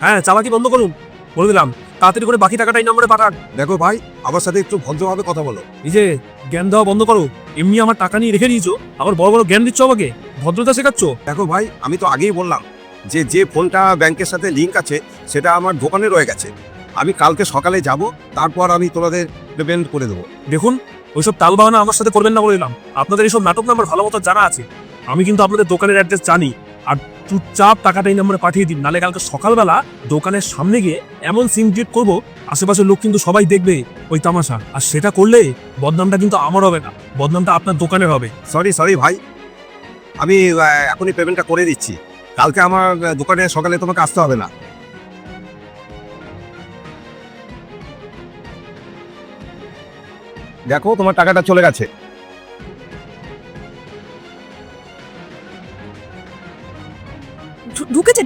হ্যাঁ, চালাকি বন্ধ করুন, বলে দিলাম। তাড়াতাড়ি করে বাকি টাকাটা এই নম্বরে পাঠান। দেখো ভাই, আমার সাথে একটু ভদ্রভাবে কথা বলো। এই যে জ্ঞান দেওয়া বন্ধ করো। এমনি আমার টাকা নিয়ে রেখে দিয়েছো, আবার বড় বড় জ্ঞান দিচ্ছ আমাকে, ভদ্রতা শেখাচ্ছ। দেখো ভাই, আমি তো আগেই বললাম যে ফোনটা ব্যাংকের সাথে লিঙ্ক আছে সেটা আমার দোকানে রয়ে গেছে। আমি কালকে সকালে যাব, তারপর আমি তোমাদের পেমেন্ট করে দেবো। দেখুন, ওইসব তালবাহানা আমার সাথে করবেন না বলে দিলাম। আপনাদের এইসব নাটক না আমার ভালো মতো জানা আছে। আমি কিন্তু আপনাদের দোকানের অ্যাড্রেস জানি। আর চুপচাপ টাকাটা এই নম্বরে পাঠিয়ে দিন, নালে কালকে সকালবেলা দোকানের সামনে গিয়ে এমন সিন ক্রিয়েট করবো, আশেপাশের লোক কিন্তু সবাই দেখবে ওই তামাশা। আর সেটা করলে বদনামটা কিন্তু আমার হবে না, বদনামটা আপনার দোকানের হবে। সরি ভাই, আমি এখনই পেমেন্টটা করে দিচ্ছি। কালকে আমার দোকানে সকালে তোমাকে আসতে হবে না। দেখো, তোমার টাকাটা চলে গেছে।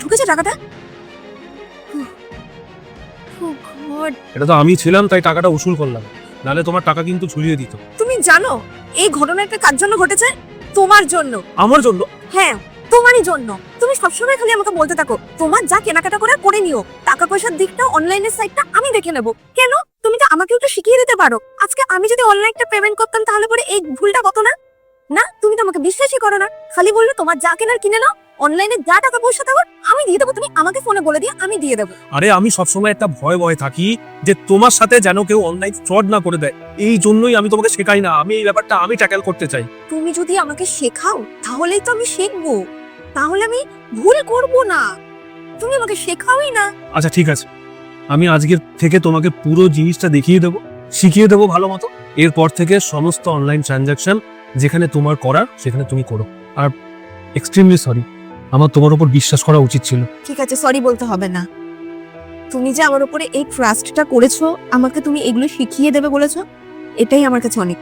ঢুকেছে টাকাটা। গড, এটা তো আমি ছিলাম তাই টাকাটা উসুল করলাম, নালে তোমার টাকা কিন্তু ঝুলিয়ে দিত। তুমি জানো এই ঘটনাটা কার জন্য ঘটেছে? তোমার জন্য। আমার জন্য? হ্যাঁ, তোমারই জন্য। তুমি সবসময় খালি আমাকে বলতে থাকো তোমার যা কেনাকাটা করে নিও, টাকা পয়সার দিকটা অনলাইনের সাইটটা আমি দেখে নেব। কেন? তুমি তো আমাকে একটু শিখিয়ে দিতে পারো। আজকে আমি যদি অনলাইনটা পেমেন্ট করতাম তাহলে পরে এই ভুলটা কত না। না, তুমি তো আমাকে বিশ্বাসই করো না। খালি বললো তোমার যা কেনার কিনে নাও, অনলাইনে যা টাকা পয়সা দেবো আমি দিয়ে দেবো, তুমি আমাকে ফোনে বলে দিয়ে আমি দিয়ে দেবো। আরে আমি সবসময় একটা ভয় থাকি যে তোমার সাথে যেন কেউ অনলাইন ফ্রড না করে দেয়। এই জন্যই আমি তোমাকে শেখাই না, আমি এই ব্যাপারটা আমি ট্যাকেল করতে চাই। তুমি যদি আমাকে শেখাও তাহলেই তো আমি শিখবো, তাহলে আমি ভুল করব না। তুমি আমাকে শেখাওই না। আচ্ছা ঠিক আছে, আমি আজকের থেকে তোমাকে পুরো জিনিসটা দেখিয়ে দেবো, শিখিয়ে দেবো ভালো মতো। এরপর থেকে সমস্ত অনলাইন ট্রানজাকশন যেখানে তোমার করার সেখানে তুমি করো। আর এক্সট্রিমলি সরি, আমার তোমার উপর বিশ্বাস করা উচিত ছিল। ঠিক আছে, সরি বলতে হবে না। তুমি যে আমার উপরে এই ট্রাস্টটা করেছো, আমাকে তুমি এগুলো শিখিয়ে দেবে বলেছো, এটাই আমার কাছে অনেক।